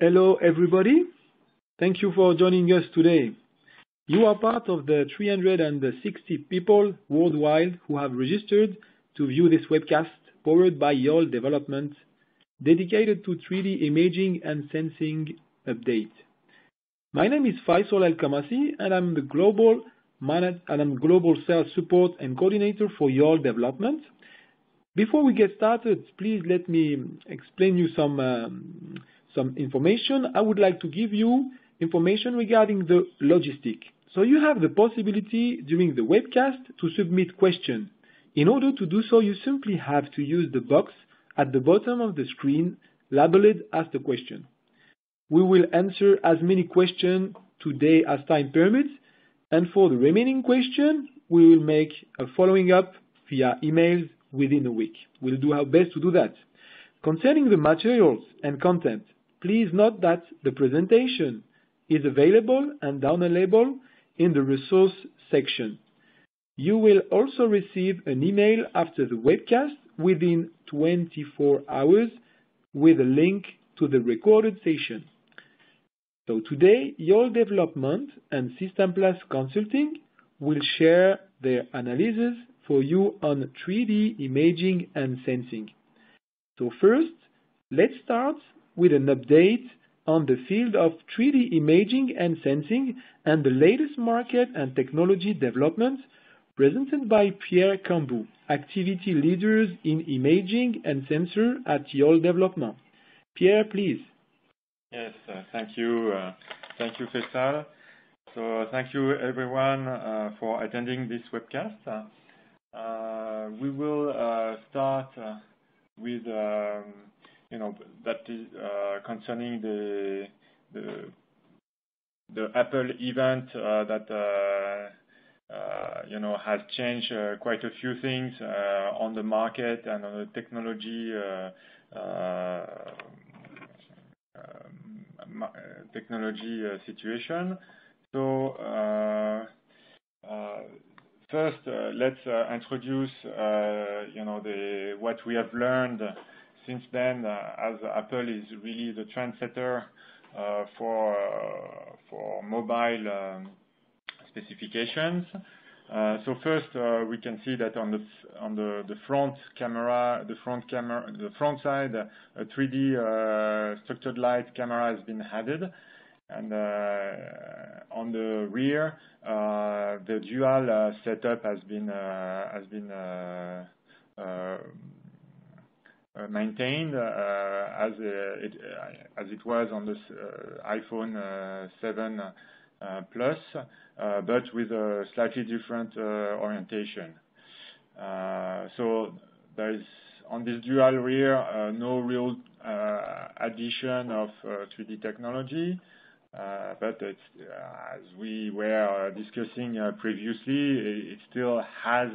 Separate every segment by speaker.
Speaker 1: Hello everybody, thank you for joining us today. You are part of the 360 people worldwide who have registered to view this webcast powered by Yole Développement, dedicated to 3D imaging and sensing update. My name is Faisal El-Kamasi and I'm the global sales support and coordinator for Yole Développement. Before we get started, please let me explain you some information. I would like to give you information regarding the logistic. So you have the possibility during the webcast to submit questions. In order to do so, you simply have to use the box at the bottom of the screen labeled Ask the Question. We will answer as many questions today as time permits, and for the remaining questions, we will make a following up via emails within a week. We'll do our best to do that. Concerning the materials and content, please note that the presentation is available and downloadable in the resource section. You will also receive an email after the webcast within 24 hours with a link to the recorded session. So today, Yole Développement and System Plus Consulting will share their analysis for you on 3D imaging and sensing. So first, let's start with an update on the field of 3D imaging and sensing and the latest market and technology developments presented by Pierre Cambou, activity leaders in imaging and sensor at Yole Développement. Pierre, please.
Speaker 2: Yes, thank you. Thank you, Faisal. So thank you, everyone, for attending this webcast. We will start with that is concerning the Apple event that has changed quite a few things on the market and on the technology situation. So first, let's introduce what we have learned since then, as Apple is really the trendsetter for mobile specifications. So first, we can see that on the front camera, the front side, a 3D structured light camera has been added, and on the rear, the dual setup has been maintained as it was on the iPhone 7 Plus, but with a slightly different orientation. So there is on this dual rear no real addition of 3D technology, but it's, as we were discussing previously, it still has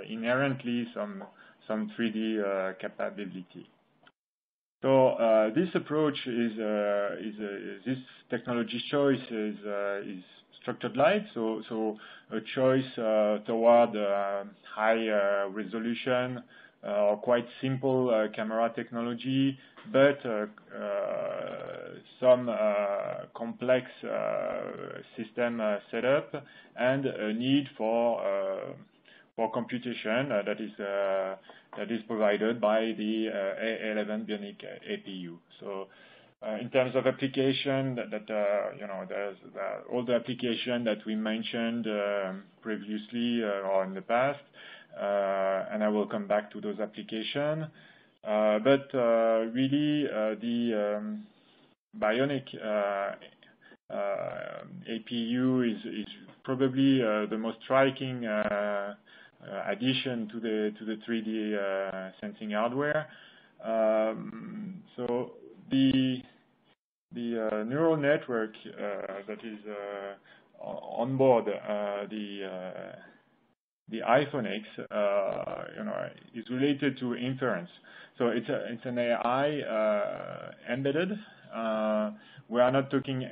Speaker 2: inherently some 3D capability. So this approach this technology choice is structured light, so a choice toward high resolution or quite simple camera technology, but some complex system setup and a need for computation that is provided by the A11 Bionic APU. So in terms of application, there's all the application that we mentioned previously or in the past, and I will come back to those applications. But really, the Bionic APU is probably the most striking addition to the 3D sensing hardware. So the neural network that is on board the iPhone X, is related to inference. So it's an AI embedded. We are not talking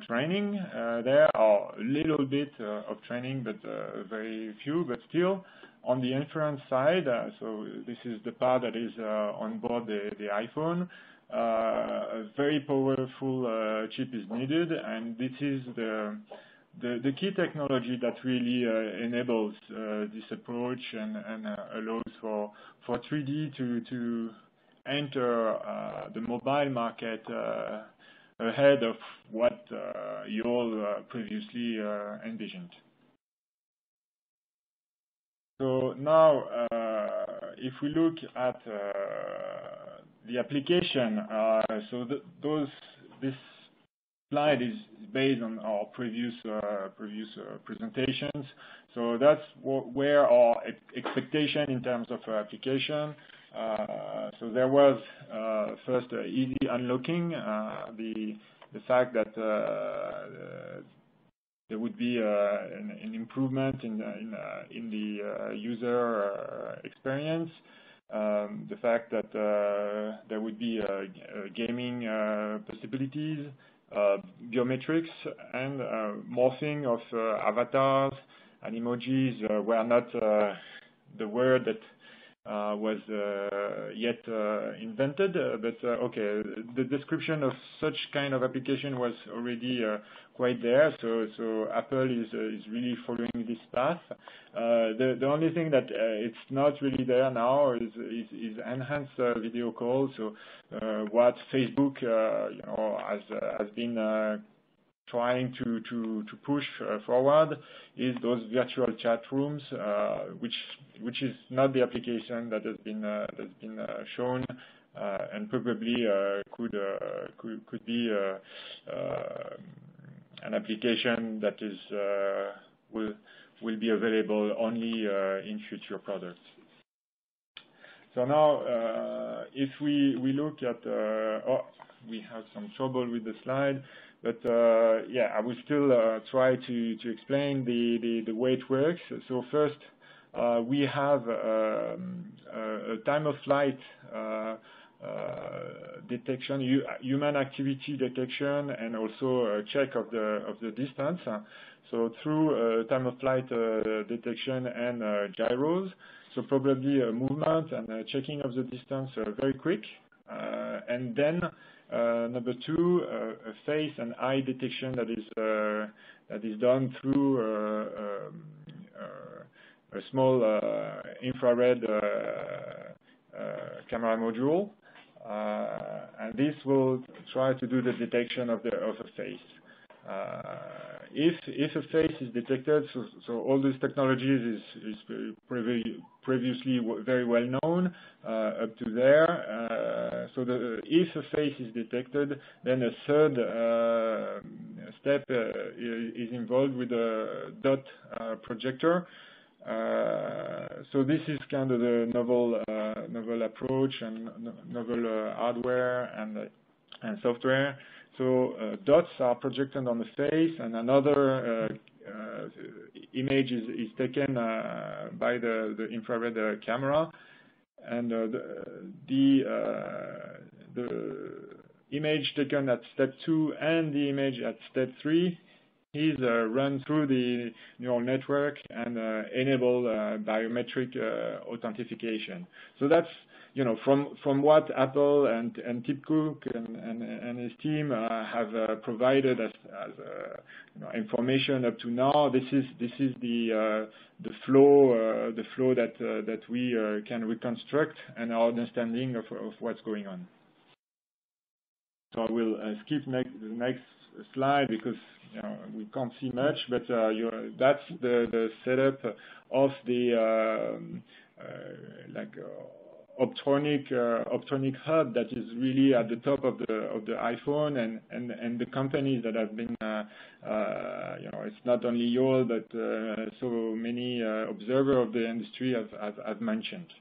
Speaker 2: training there, or a little bit of training, but very few. But still, on the inference side, so this is the part that is on board the iPhone. a very powerful chip is needed, and this is the key technology that really enables this approach and allows for 3D to enter the mobile market ahead of what Yole previously envisioned. So now, if we look at the application, this slide is based on our previous presentations. So that's where our expectation in terms of application. So there was first easy unlocking, the fact that there would be an improvement in the user experience. The fact that there would be gaming possibilities, biometrics, and morphing of avatars and emojis were not the word that was yet invented, but okay, the description of such kind of application was already quite there, so Apple is really following this path. The only thing that it's not really there now is enhanced video calls. So what Facebook has been trying to push forward is those virtual chat rooms, which is not the application that has been shown, and probably could be an application that is will be available only in future products. So now, if we look at we have some trouble with the slide. But yeah, I will still try to explain the way it works. So first, we have a time of flight detection, human activity detection, and also a check of the distance. So through time of flight detection and gyros, so probably a movement and checking of the distance very quick, and then. Number two, a face and eye detection that is done through a small infrared camera module, and this will try to do the detection of a face. If a face is detected, so all these technologies is previously very well known up to there. So if a face is detected, then a third step is involved with a dot projector. So this is kind of the novel approach and novel hardware and software. So dots are projected on the face, and another image is taken by the infrared camera, and the image taken at step 2 and the image at step 3 is run through the neural network and enable biometric authentication. So that's, from what Apple and Tim Cook and his team have provided as information up to now. This is the flow that we can reconstruct and our understanding of what's going on. So I will skip the next slide because we can't see much, but that's the setup of the optronic hub that is really at the top of the iPhone, and the companies that have been it's not only Yole but so many observers of the industry have mentioned.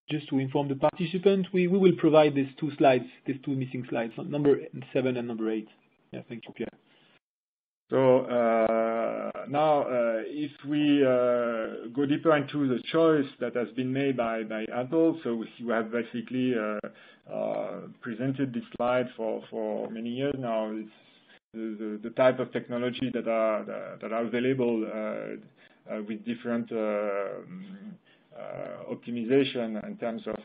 Speaker 1: Just to inform the participant, we will provide these two missing slides, number 7 and number 8. Yeah, thank you, Pierre.
Speaker 2: So now, if we go deeper into the choice that has been made by Apple, so you have basically presented this slide for many years now. It's the type of technology that are available with different optimization in terms of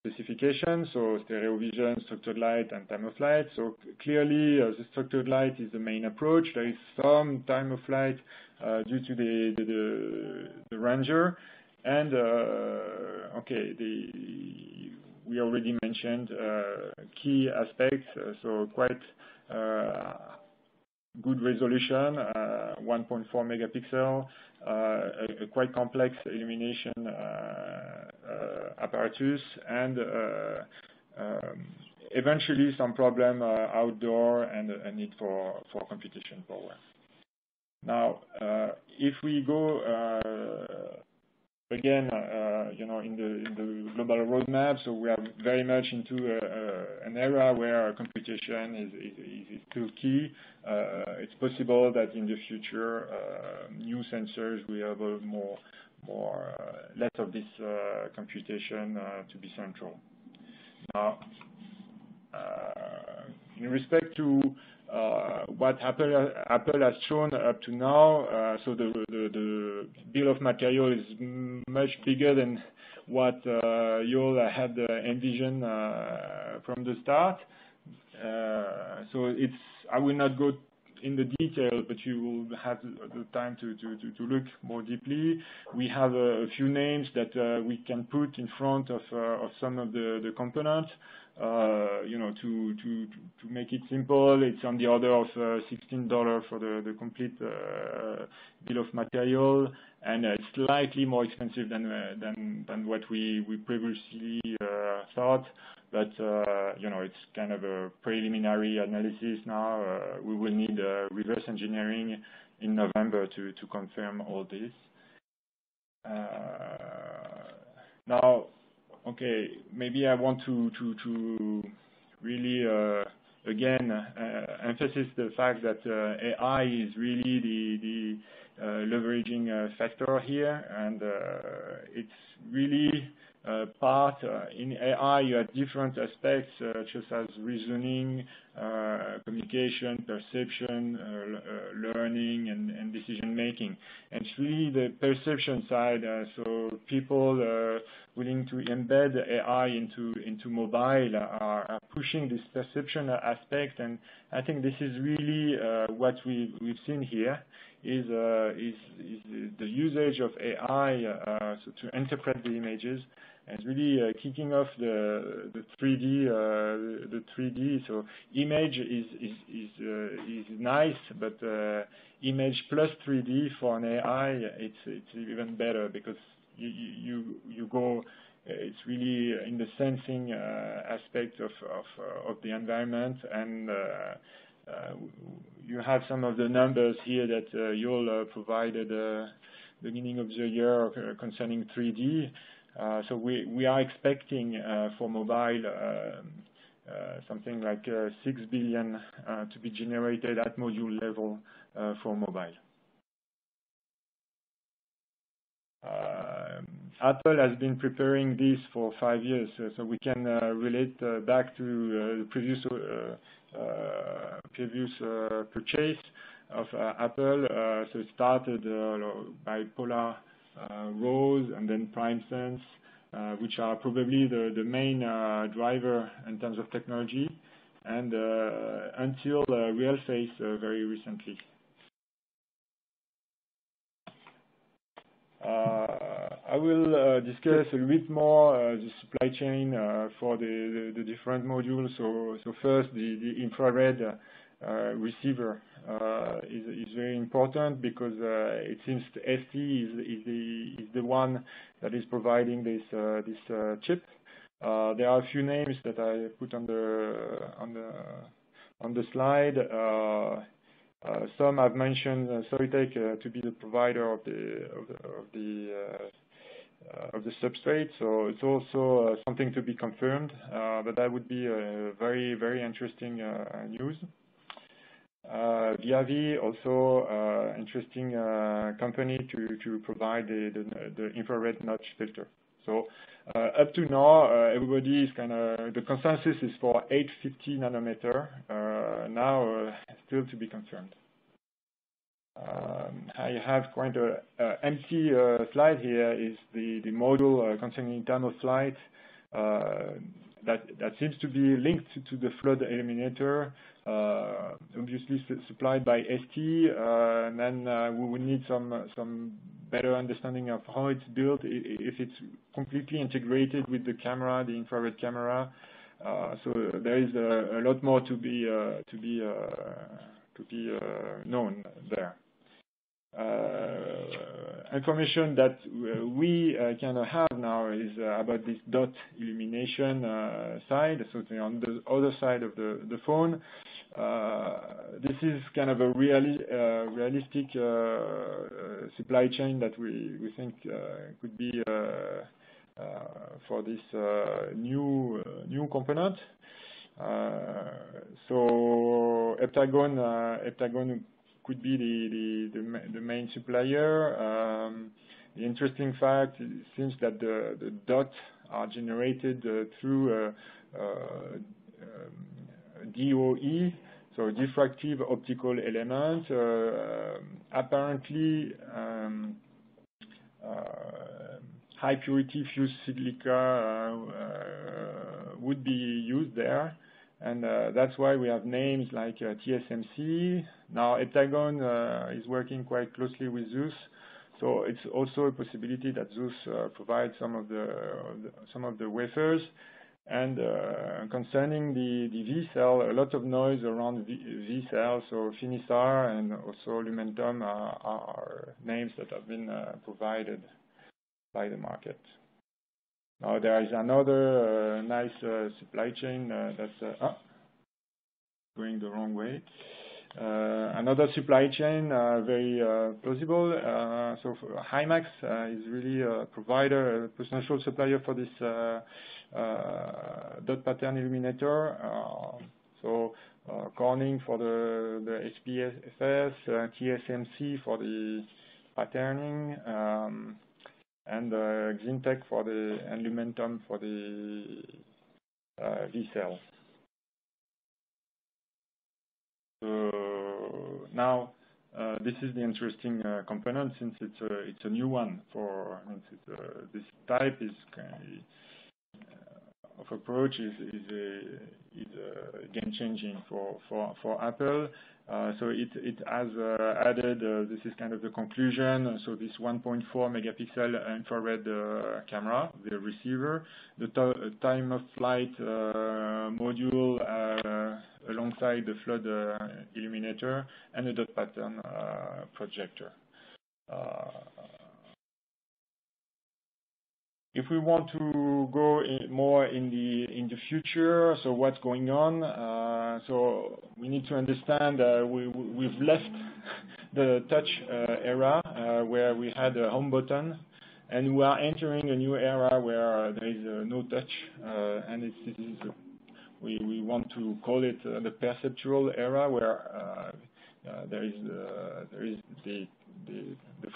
Speaker 2: specifications, so stereo vision, structured light, and time of flight. So clearly, the structured light is the main approach. There is some time of flight due to the ranger, and we already mentioned key aspects. So quite good resolution, 1.4 megapixel, a quite complex illumination apparatus, and eventually some problem outdoor and a need for computation power. Now, if we go again, in the global roadmap, so we are very much into an era where computation is still key. It's possible that in the future, new sensors will have less of this computation to be central. Now, in respect to what Apple has shown up to now, so the bill of material is much bigger than what Yole had envisioned from the start. So I will not go in the detail, but you will have the time to look more deeply. We have a few names that we can put in front of some of the components. To make it simple, it's on the order of $16 for the complete bill of material, and it's slightly more expensive than what we previously thought. But it's kind of a preliminary analysis now. We will need reverse engineering in November to confirm all this. Now, okay, maybe I want to really again emphasize the fact that AI is really the leveraging factor here, and it's really part in AI. You have different aspects such as reasoning, communication, perception, learning, and decision making. And it's really the perception side. So people willing to embed AI into mobile are pushing this perception aspect, and I think this is really what we've seen here is the usage of AI so to interpret the images, and really kicking off the 3D. The 3D. So image is nice, but image plus 3D for an AI, it's even better, because you go. It's really in the sensing aspect of the environment, and you have some of the numbers here that Yole provided beginning of the year concerning 3D. So we are expecting for mobile something like 6 billion to be generated at module level for mobile. Apple has been preparing this for 5 years, so we can relate back to the previous purchase of Apple. So it started by Polar, Rose, and then PrimeSense, which are probably the main driver in terms of technology, and until Realsense very recently. I will discuss a little bit more the supply chain for the different modules. So first, the infrared receiver is very important, because it seems ST is the one that is providing this chip. There are a few names that I put on the slide. Some I've mentioned Soitec to be the provider of the substrate, so it's also something to be confirmed, but that would be a very, very interesting news. Viavi, also interesting company to provide the infrared notch filter. So up to now, everybody is the consensus is for 850 nanometer. Now, still to be confirmed. I have quite an empty slide here. Is the module concerning time of flight. that seems to be linked to the flood eliminator, obviously supplied by ST, and then we will need some better understanding of how it's built, if it's completely integrated with the camera, the infrared camera. So there is a lot more to be known there. Information that we kind of have now is about this dot illumination side, so on the other side of the phone. This is kind of a realistic supply chain that we think could be for this new component. So Heptagon could be the main supplier. The interesting fact, it seems that the dots are generated through DOE, so diffractive optical element. Apparently, high purity fused silica would be used there. And that's why we have names like TSMC. Now Heptagon is working quite closely with Zeus, so it's also a possibility that Zeus provides some of the wafers. And concerning the V-cell, a lot of noise around V-cell, so Finisar and also Lumentum are names that have been provided by the market. Now there is another nice supply chain that's going the wrong way. Another supply chain very plausible. So Himax is really a provider, a potential supplier for this dot pattern illuminator. So Corning for the SPSS, TSMC for the patterning. And Xintec and Lumentum for the V-cell. So now this is the interesting component, since it's a new one this type of approach is game changing for Apple. So it has added, this is kind of the conclusion, so this 1.4 megapixel infrared camera, the receiver, the time of flight module alongside the flood illuminator, and the dot pattern projector. If we want to go more in the future, so what's going on? So we need to understand we've left the touch era where we had a home button, and we are entering a new era where there is no touch, and we want to call it the perceptual era, where there is the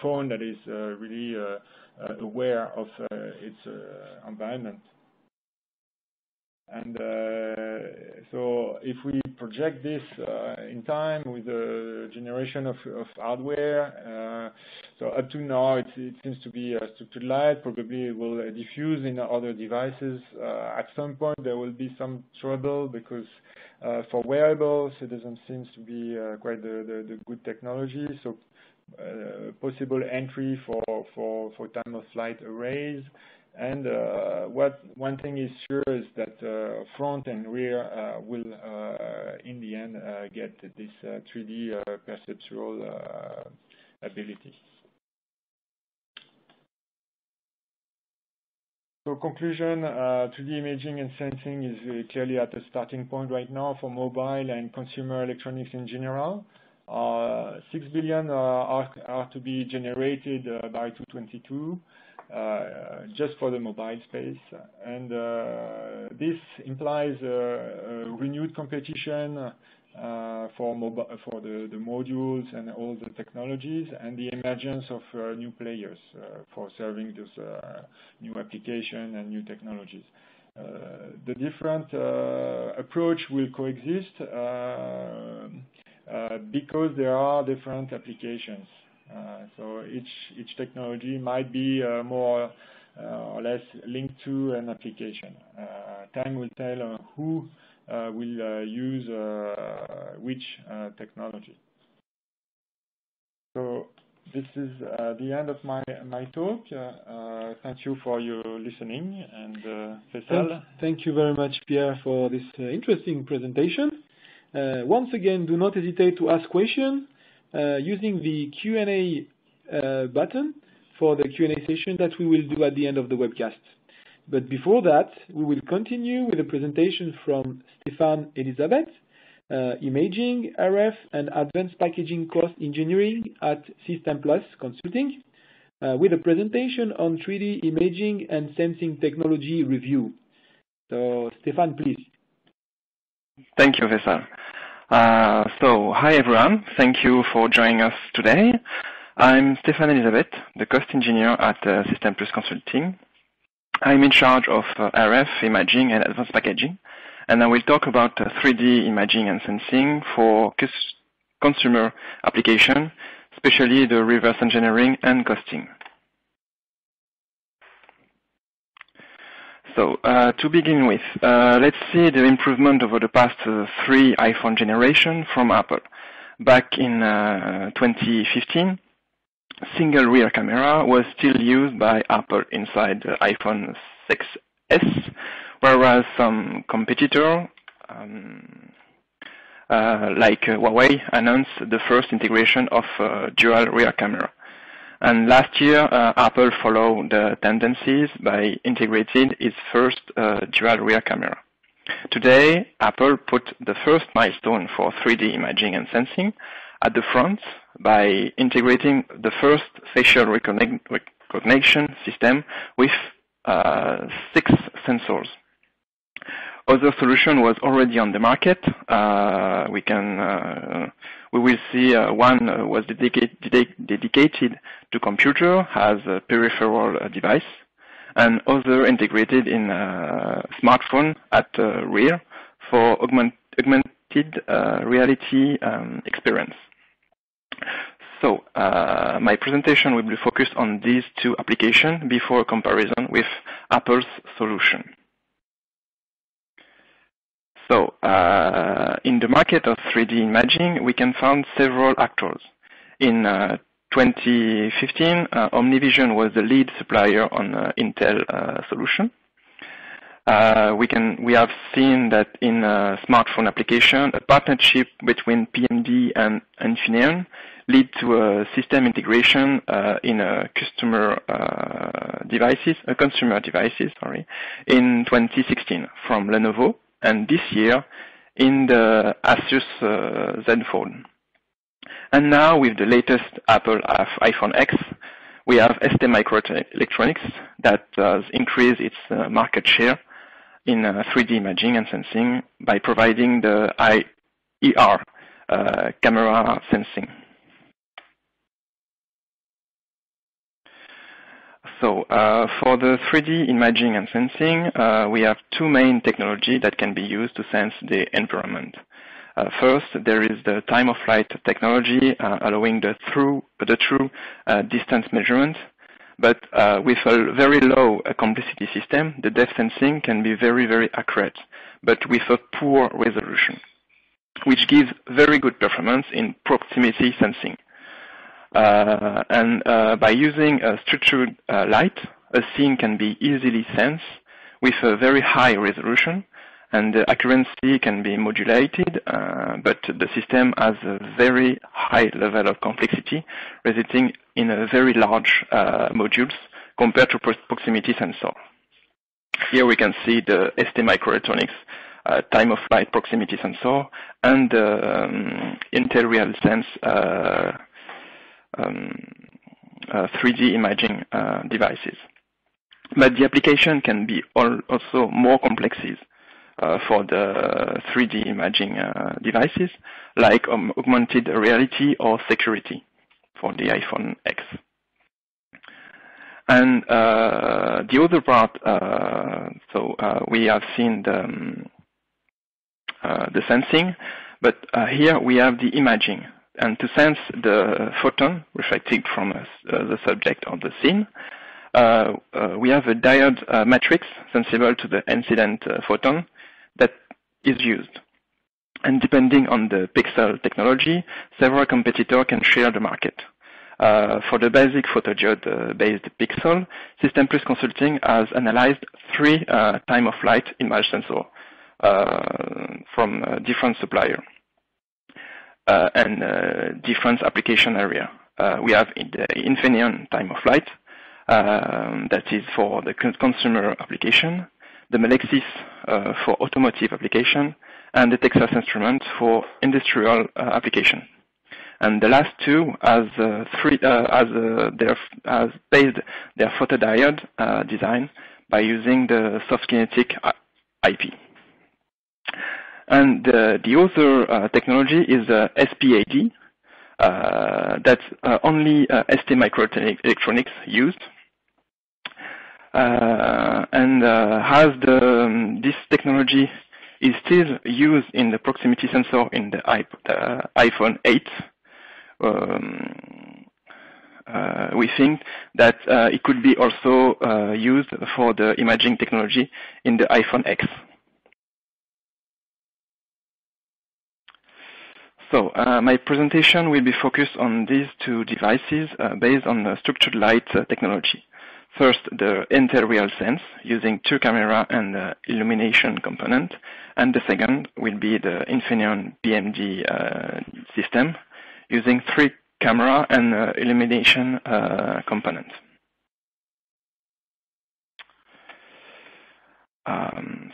Speaker 2: phone that is really aware of its environment. And so if we project this in time with the generation of hardware, so up to now it seems to be structured light, probably it will diffuse in other devices. At some point there will be some trouble, because for wearables it doesn't seem to be quite the good technology. So possible entry for time of flight arrays. And one thing is sure is that front and rear will in the end get this 3D perceptual ability. So conclusion, 3D imaging and sensing is clearly at a starting point right now for mobile and consumer electronics in general. 6 billion are to be generated by 2022. Just for the mobile space, and this implies renewed competition for the modules and all the technologies, and the emergence of new players for serving this new application and new technologies. The different approach will coexist because there are different applications. So each technology might be more or less linked to an application. Time will tell who will use which technology. So this is the end of my talk. Thank you for your listening, and Faisal.
Speaker 1: Thank you very much, Pierre, for this interesting presentation. Once again, do not hesitate to ask questions using the Q&A button for the Q&A session that we will do at the end of the webcast. But before that, we will continue with a presentation from Stéphane Elisabeth, Imaging, RF, and Advanced Packaging Cost Engineering at System Plus Consulting, with a presentation on 3D imaging and sensing technology review. So, Stéphane, please.
Speaker 3: Thank you, Faisal. So, hi everyone. Thank you for joining us today. I'm Stéphane Elisabeth, the cost engineer at System Plus Consulting. I'm in charge of RF, imaging, and advanced packaging, and I will talk about 3D imaging and sensing for consumer application, especially the reverse engineering and costing. So, to begin with, let's see the improvement over the past 3 iPhone generations from Apple. Back in 2015, single rear camera was still used by Apple inside the iPhone 6s, whereas some competitor like Huawei announced the first integration of dual rear camera. And last year, Apple followed the tendencies by integrating its first dual rear camera. Today, Apple put the first milestone for 3D imaging and sensing at the front by integrating the first facial recognition system with 6 sensors. Other solution was already on the market. We will see one was dedicated to computer as a peripheral device, and other integrated in smartphone at rear for augmented reality experience. So my presentation will be focused on these 2 applications before comparison with Apple's solution. So in the market of 3D imaging, we can find several actors. In 2015, OmniVision was the lead supplier on Intel solution. We have seen that in smartphone application, a partnership between PMD and Infineon lead to a system integration in consumer devices, in 2016 from Lenovo, and this year in the Asus Z Fold. And now with the latest Apple iPhone X, we have STMicroelectronics that has increased its market share in 3D imaging and sensing by providing the IR camera sensing. So for the 3D imaging and sensing, we have 2 main technologies that can be used to sense the environment. First, there is the time-of-flight technology allowing the true distance measurement, but with a very low complexity system, the depth sensing can be very, very accurate, but with a poor resolution, which gives very good performance in proximity sensing. And by using a structured light, a scene can be easily sensed with a very high resolution, and the accuracy can be modulated, but the system has a very high level of complexity, resulting in a very large modules compared to proximity sensor. Here we can see the STMicroelectronics time-of-flight proximity sensor and Intel Realsense 3D imaging devices. But the application can be also more complex for the 3D imaging devices, like augmented reality or security for the iPhone X. And the other part, we have seen the sensing, but here we have the imaging. And to sense the photon reflected from the subject of the scene, we have a diode matrix sensible to the incident photon that is used. And depending on the pixel technology, several competitors can share the market. For the basic photodiode-based pixel, System Plus Consulting has analyzed 3 time-of-flight image sensors from different suppliers and different application area. We have the Infineon time-of-flight, that is for the consumer application, the Melexis for automotive application, and the Texas Instruments for industrial application. And the last two has based their photodiode design by using the soft kinetic IP. And the other technology is SPAD, that only STMicroelectronics used. This technology is still used in the proximity sensor in the iPhone 8. We think that it could be also used for the imaging technology in the iPhone X. So my presentation will be focused on these two devices based on the structured light technology. First, the Intel Realsense using 2 camera and illumination component, and the second will be the Infineon PMD system using 3 camera and illumination components.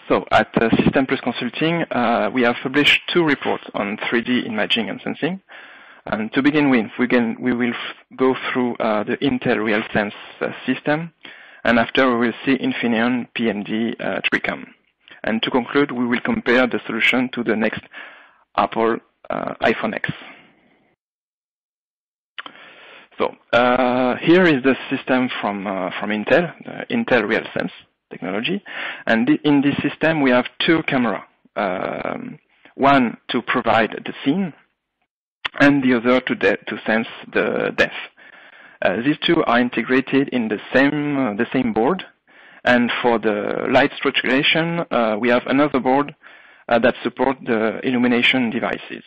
Speaker 3: So at System Plus Consulting, we have published 2 reports on 3D imaging and sensing. And to begin with, we will go through the Intel Realsense system, and after we will see Infineon PMD TriCam. And to conclude, we will compare the solution to the next Apple iPhone X. So here is the system from Intel, the Intel Realsense technology. And in this system, we have 2 cameras, one to provide the scene, and the other to sense the depth. These 2 are integrated in the same board, and for the light structuration, we have another board that supports the illumination devices.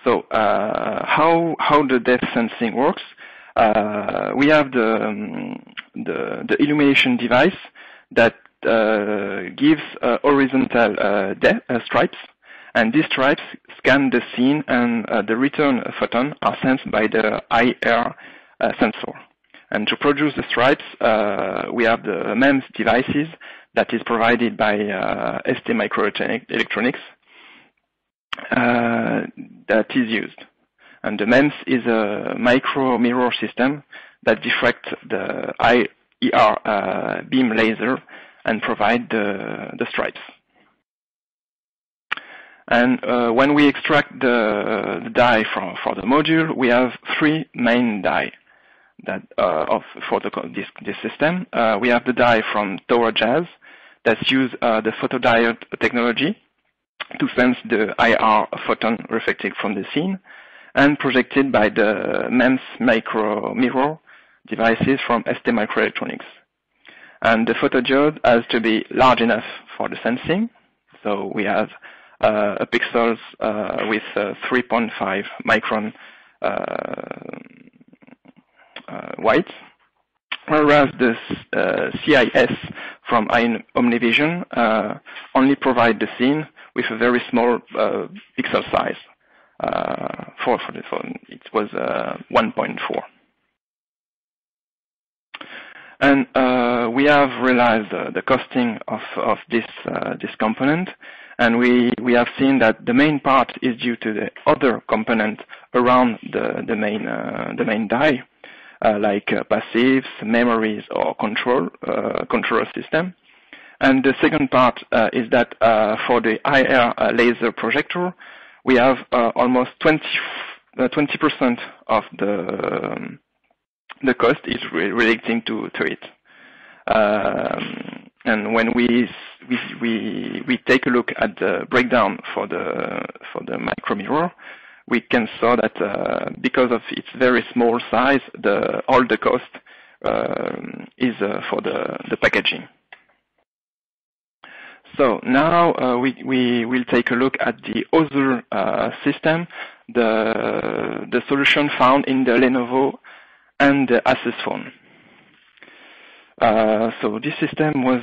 Speaker 3: So how the depth sensing works? We have the illumination device that gives horizontal stripes, and these stripes scan the scene, and the return photon are sensed by the IR sensor. And to produce the stripes, we have the MEMS devices that is provided by STMicroelectronics that is used. And the MEMS is a micro mirror system that diffracts the IR beam laser and provide the stripes. And when we extract the die for the module, we have 3 main die that for this system. We have the die from Tower Jazz that use the photodiode technology to sense the IR photon reflected from the scene, and projected by the MEMS micro mirror devices from STMicroelectronics. And the photodiode has to be large enough for the sensing, so we have pixels with 3.5 micron wide, whereas the CIS from OmniVision only provide the scene with a very small pixel size. For the phone, it was 1.4. And we have realized the costing of this component, and we have seen that the main part is due to the other component around the main die, like passives, memories, or controller system. And the second part is that for the IR laser projector, we have almost 20% of the cost is relating to it. And when we take a look at the breakdown for the micro mirror, we can saw that because of its very small size, all the cost is for the packaging. So now we will take a look at the other system, the solution found in the Lenovo and the Asus phone. So this system was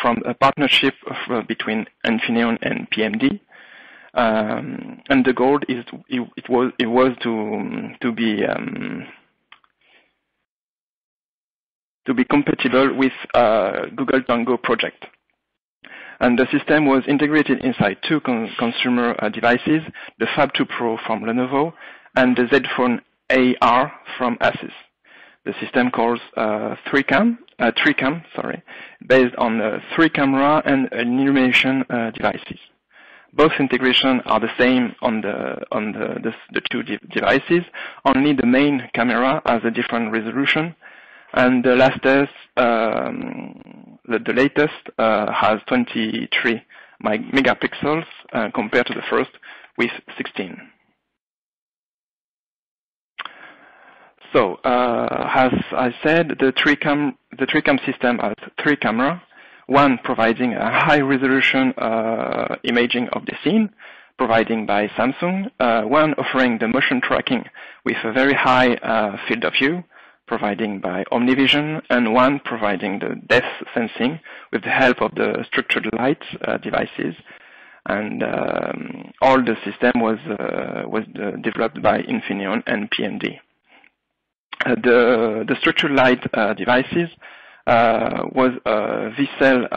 Speaker 3: from a partnership between Infineon and PMD, and the goal is it was to be compatible with Google Tango project. And the system was integrated inside two consumer devices, the Fab 2 Pro from Lenovo and the Z Phone AR from Asus. The system calls TreeCam, based on 3 camera and illumination devices. Both integrations are the same on the two devices. Only the main camera has a different resolution, and the latest has 23 megapixels compared to the first with 16. So, as I said, the TreeCam system has 3 cameras, one providing a high-resolution imaging of the scene, provided by Samsung, one offering the motion tracking with a very high field of view, provided by OmniVision, and one providing the depth sensing with the help of the structured light devices. And all the system was developed by Infineon and PMD. The structured light devices was a vessel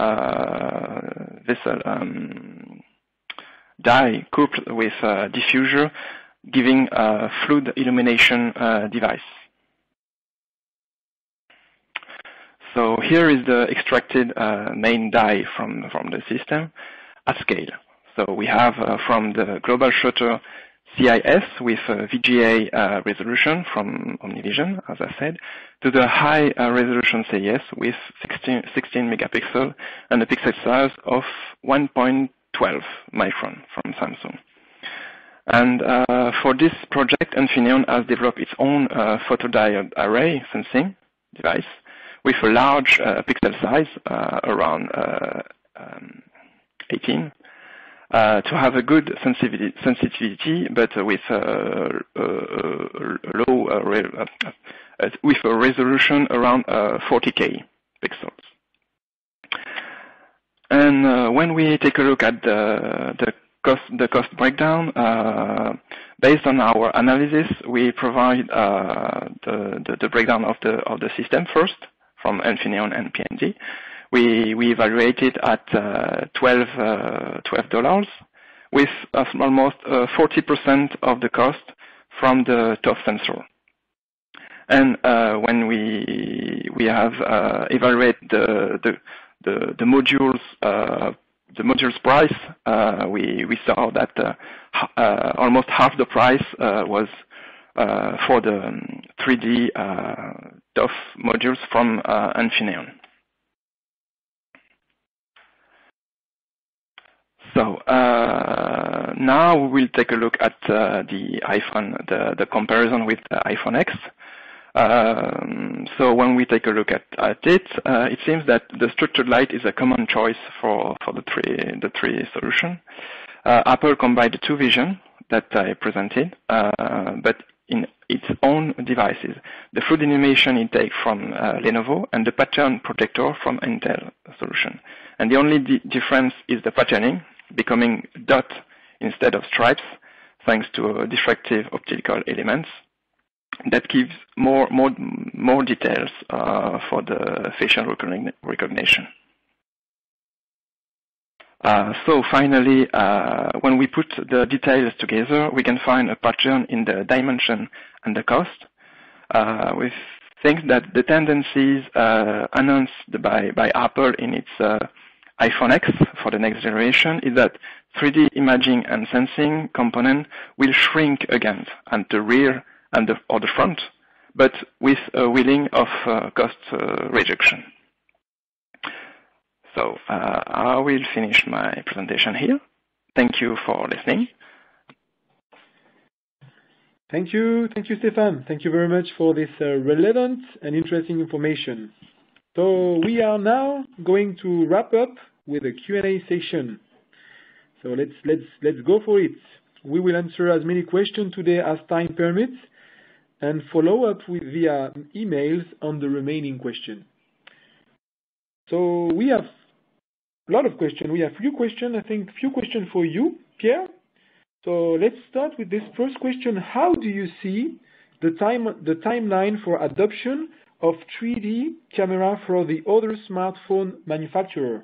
Speaker 3: die coupled with a diffuser, giving a fluid illumination device. So here is the extracted main die from the system at scale. So we have from the global shutter CIS with VGA resolution from OmniVision, as I said, to the high resolution CIS with 16 megapixel and a pixel size of 1.12 micron from Samsung. And for this project, Infineon has developed its own photodiode array sensing device with a large pixel size, around 18, to have a good sensitivity, but with with a resolution around 40K pixels. And when we take a look at the cost breakdown, based on our analysis, we provide the breakdown of the system first from Infineon and PMD. We evaluated at $12 with almost 40% of the cost from the TOF sensor. And when we have evaluated the modules price, we saw that almost half the price was for the 3D TOF modules from Infineon. So now we will take a look at the iPhone, the comparison with the iPhone X. So when we take a look at it, it seems that the structured light is a common choice for the three solution. Apple combined the two vision that I presented, but in its own devices. The fluid animation intake from Lenovo and the pattern projector from Intel solution. And the only difference is the patterning, becoming dot instead of stripes, thanks to diffractive optical elements that gives more details for the facial recognition. So finally, when we put the details together, we can find a pattern in the dimension and the cost. We think that the tendencies announced by Apple in its iPhone X for the next generation is that 3D imaging and sensing component will shrink again at the rear and or the front, but with a willing of cost reduction. So I will finish my presentation here. Thank you for listening.
Speaker 1: Thank you, Stéphane. Thank you very much for this relevant and interesting information. So we are now going to wrap up with a Q&A session. So let's go for it. We will answer as many questions today as time permits, and follow up via emails on the remaining questions. So we have a lot of questions. We have few questions. I think few questions for you, Pierre. So let's start with this first question. How do you see the timeline for adoption of 3D camera for the other smartphone manufacturer?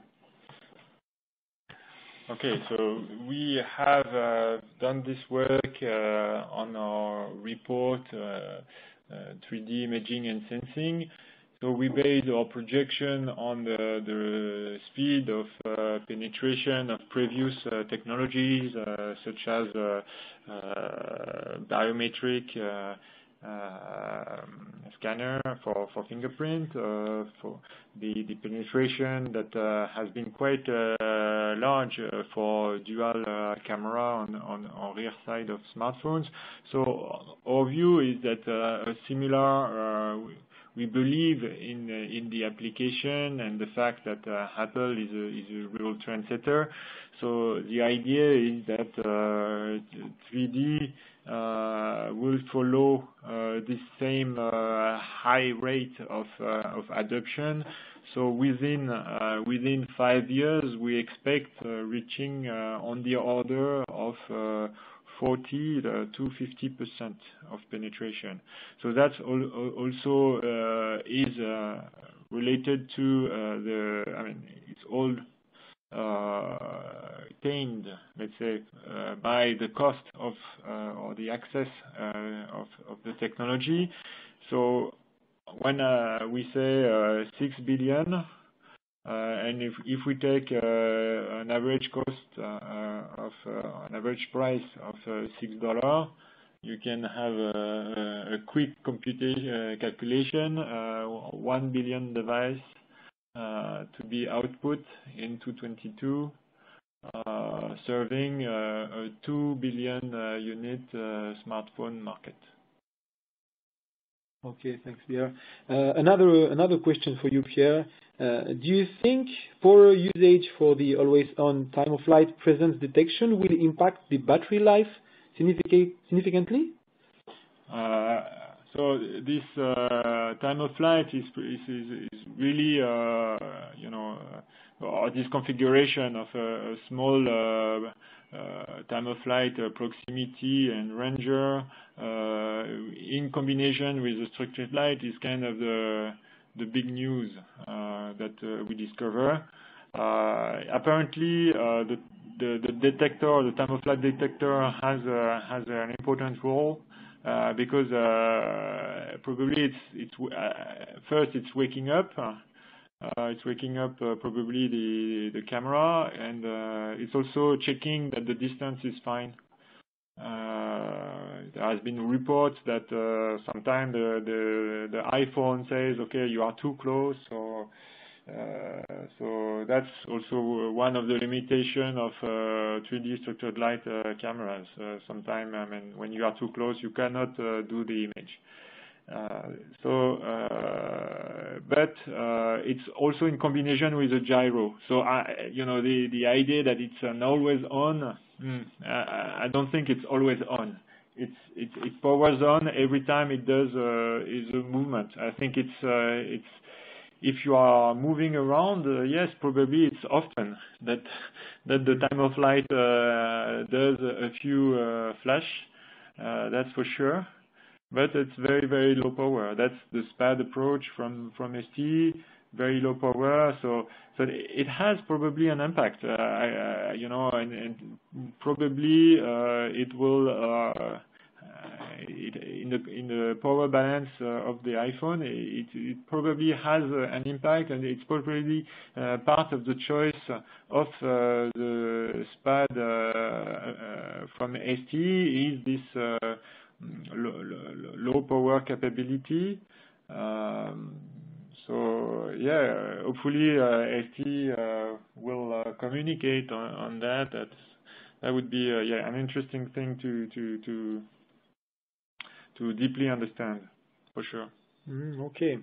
Speaker 2: Okay, so we have done this work on our report, 3D imaging and sensing. So we base our projection on the speed of penetration of previous technologies, such as biometric scanner for fingerprint, for the penetration that has been quite large for dual camera on rear side of smartphones. So our view is that a similar we believe in the application and the fact that Apple is a real trendsetter. So the idea is that 3D will follow this same high rate of adoption. So within 5 years, we expect reaching on the order of 40 to 50% of penetration. So that's also is related to it's all attained, let's say, by the cost of or the access of the technology. So when we say 6 billion, and if we take an average cost of an average price of $6, you can have a quick calculation, 1 billion device to be output in 2022, serving a 2 billion unit smartphone market.
Speaker 1: Okay, thanks, Pierre. Another question for you, Pierre. Do you think power usage for the always-on time-of-flight presence detection will impact the battery life significantly?
Speaker 2: So this time-of-flight is really, or this configuration of a small time-of-flight proximity and ranger in combination with the structured light is kind of the big news that we discover. Apparently, the detector, the time-of-flight detector, has an important role because probably first it's waking up. It's waking up probably the camera, and it's also checking that the distance is fine. There has been reports that sometimes the iPhone says, okay, you are too close, so that's also one of the limitations of 3D structured light cameras. Sometimes, when you are too close, you cannot do the image. But it's also in combination with a gyro. So the idea that it's an always on, I don't think it's always on. It powers on every time it does is a movement. I think it's if you are moving around, yes, probably it's often that the time of flight does a few flash. That's for sure. But it's very, very low power. That's the SPAD approach from ST, very low power. So it has probably an impact, and probably it will, in the power balance of the iPhone, it probably has an impact, and it's probably part of the choice of the SPAD from ST is this low power capability. So yeah, hopefully ST will communicate on that. That would be an interesting thing to deeply understand, for sure.
Speaker 1: Okay.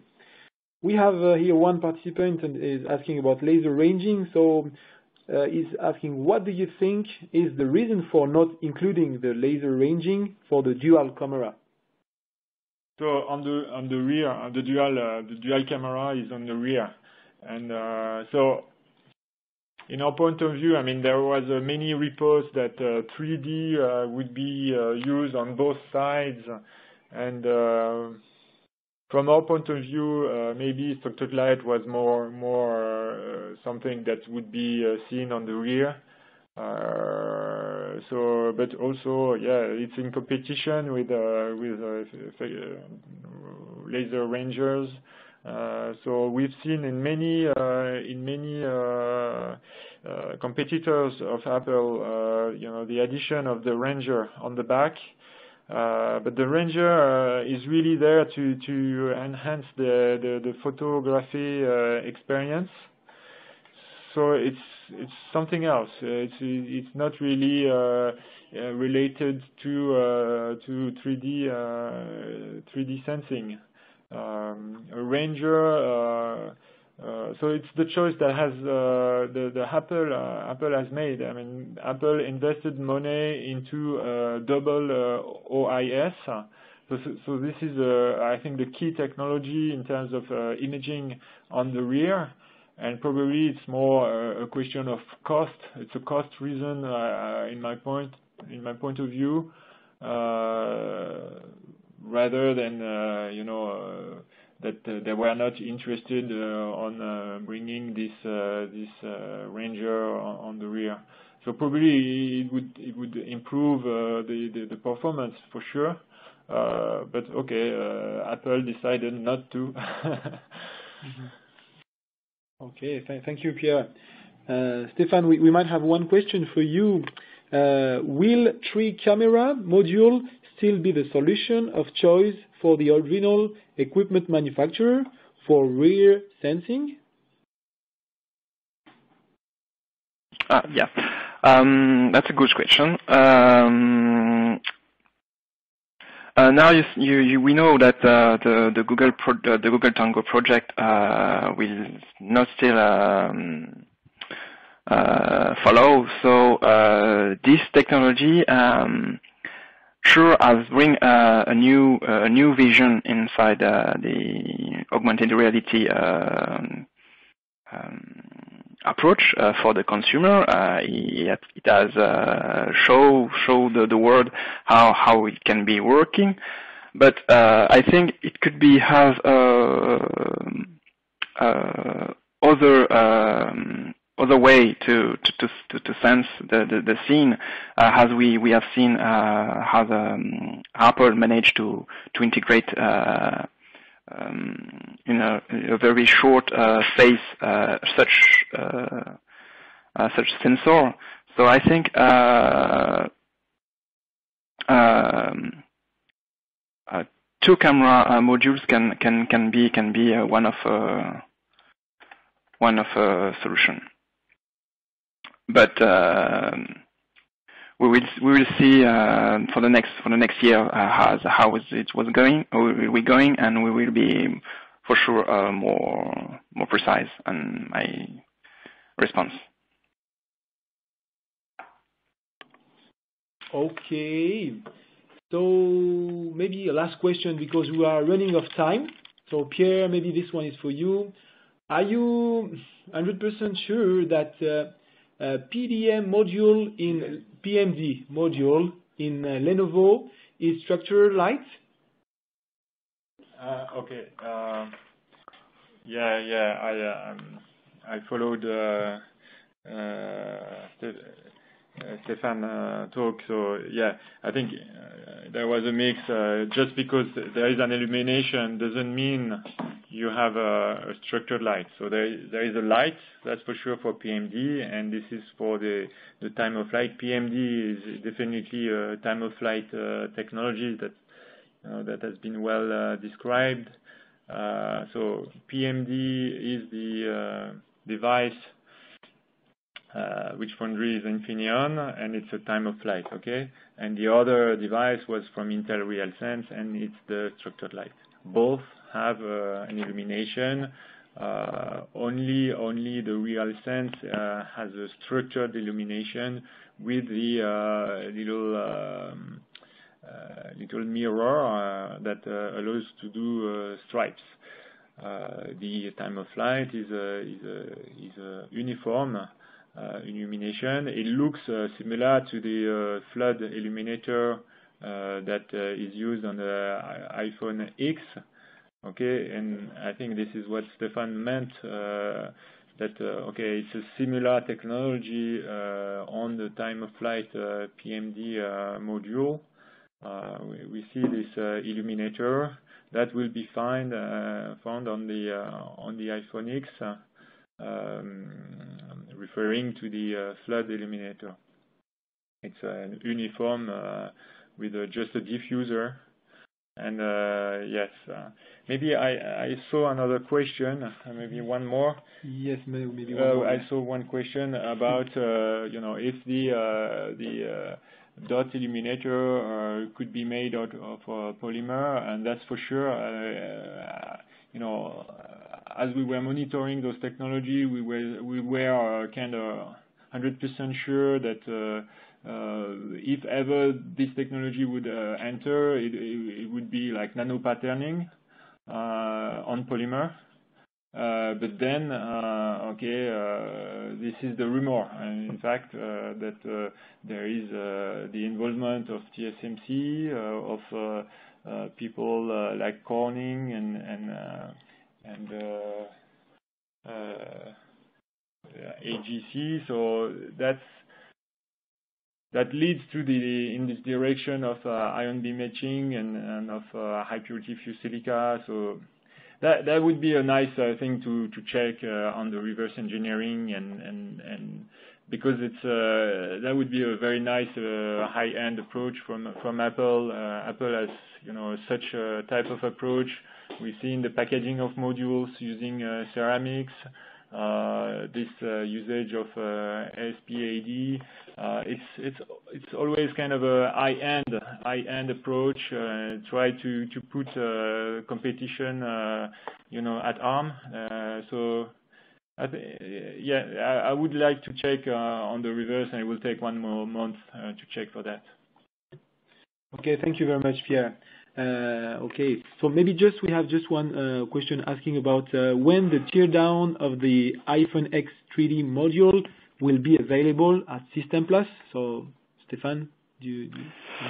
Speaker 1: We have here one participant and is asking about laser ranging. So is asking, what do you think is the reason for not including the laser ranging for the dual camera?
Speaker 2: So on the rear, the dual camera is on the rear, and so in our point of view, I mean, there was many reports that 3D would be used on both sides, and from our point of view, maybe structured light was more something that would be seen on the rear. So, but also, yeah, it's in competition with laser rangers. So we've seen in many competitors of Apple, the addition of the ranger on the back. But the ranger is really there to enhance the photography experience. So it's something else. It's not really related to 3D sensing. A ranger. So it's the choice that has the Apple has made. I mean, Apple invested money into double OIS. So this is, I think, the key technology in terms of imaging on the rear, and probably it's more a question of cost. It's a cost reason, in my point of view, rather than that they were not interested on bringing this ranger on the rear. So probably it would improve the performance for sure. But okay, Apple decided not to.
Speaker 1: Okay, thank you, Pierre. Stéphane, we might have one question for you. Will 3-camera module still be the solution of choice for the original equipment manufacturer for rear sensing?
Speaker 3: Yeah, that's a good question. Now we know that the Google Tango project will not still follow. So this technology sure has bring a new vision inside the augmented reality approach for the consumer. It has show the world how it can be working, but I think it could be have other way to sense the scene, as we have seen how Apple managed to integrate in a very short space such sensor. So I think 2-camera modules can be one of solution. But we will see for the next year how it was going, and we will be for sure more precise in my response.
Speaker 1: Okay, so maybe a last question because we are running out of time. So Pierre, maybe this one is for you. Are you 100% sure that PMD module in Lenovo is structured light?
Speaker 2: Okay. I followed Stéphane talk. So yeah, I think there was a mix. Just because there is an illumination doesn't mean you have a structured light. So there is a light, that's for sure, for PMD, and this is for the time of flight. PMD is definitely a time of flight technology that has been well described. So PMD is the device which foundry is Infineon, and it's a time of flight, okay? And the other device was from Intel Realsense, and it's the structured light. Both have an illumination. Only the Realsense has a structured illumination with the little mirror that allows to do stripes. The time of flight is a uniform illumination. It looks similar to the flood illuminator that is used on the iPhone X. Okay, and I think this is what Stefan meant, that okay, it's a similar technology on the time of flight PMD module. We see this illuminator that will be found on the iPhone X, referring to the flood illuminator. It's an uniform with just a diffuser. And yes, maybe I saw another question, maybe one more.
Speaker 1: Yes, maybe one more.
Speaker 2: I saw one question about if the dot illuminator could be made out of polymer, and that's for sure. As we were monitoring those technology, we were kind of 100% sure that if ever this technology would enter, it would be like nano patterning on polymer. But then, this is the rumor. And in fact, that there is the involvement of TSMC, of people like Corning and AGC. So that leads to in this direction of ion beam etching and of high purity fused silica. So that would be a nice thing to check on the reverse engineering, and because it's that would be a very nice high end approach from Apple. Apple has such a type of approach. We see in the packaging of modules using ceramics. This usage of SPAD, it's always kind of a high end approach. Try to put competition, at arm. So I would like to check on the reverse, and it will take one more month to check for that.
Speaker 1: Okay, thank you very much, Pierre. Okay, so maybe we have one question asking about when the teardown of the iPhone X 3D module will be available at System Plus. So, Stefan, do you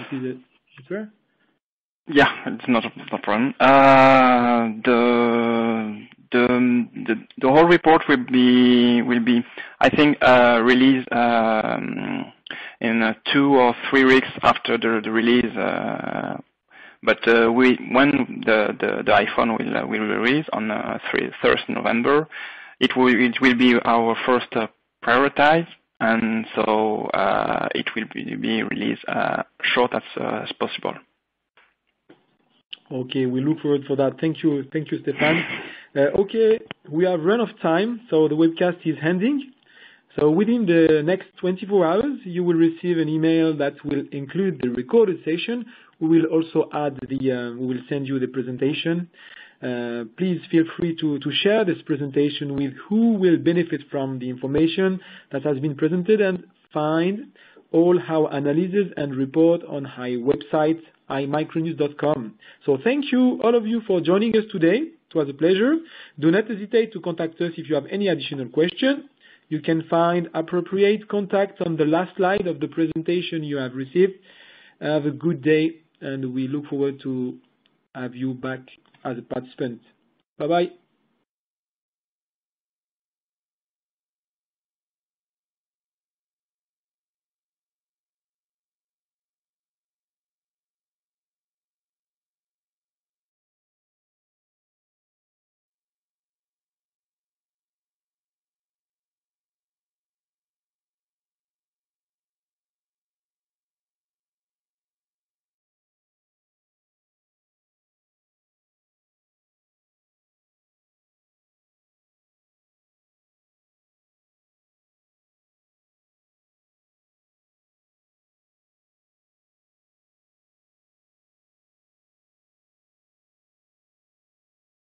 Speaker 1: see the answer?
Speaker 3: Yeah, it's not a problem. The whole report will be I think released in 2 or 3 weeks after the release. But when the iPhone will release on 3rd November, it will be our first prioritize, and so it will be released short as possible.
Speaker 1: Okay, we look forward for that. Thank you, Stefan. Okay, we have run of time, so the webcast is ending. So within the next 24 hours, you will receive an email that will include the recorded session. We will also add we will send you the presentation. Please feel free to share this presentation with who will benefit from the information that has been presented, and find all our analyses and report on our website, i-Micronews.com. So thank you, all of you, for joining us today. It was a pleasure. Do not hesitate to contact us if you have any additional questions. You can find appropriate contacts on the last slide of the presentation you have received. Have a good day, and we look forward to have you back as a participant. Bye-bye.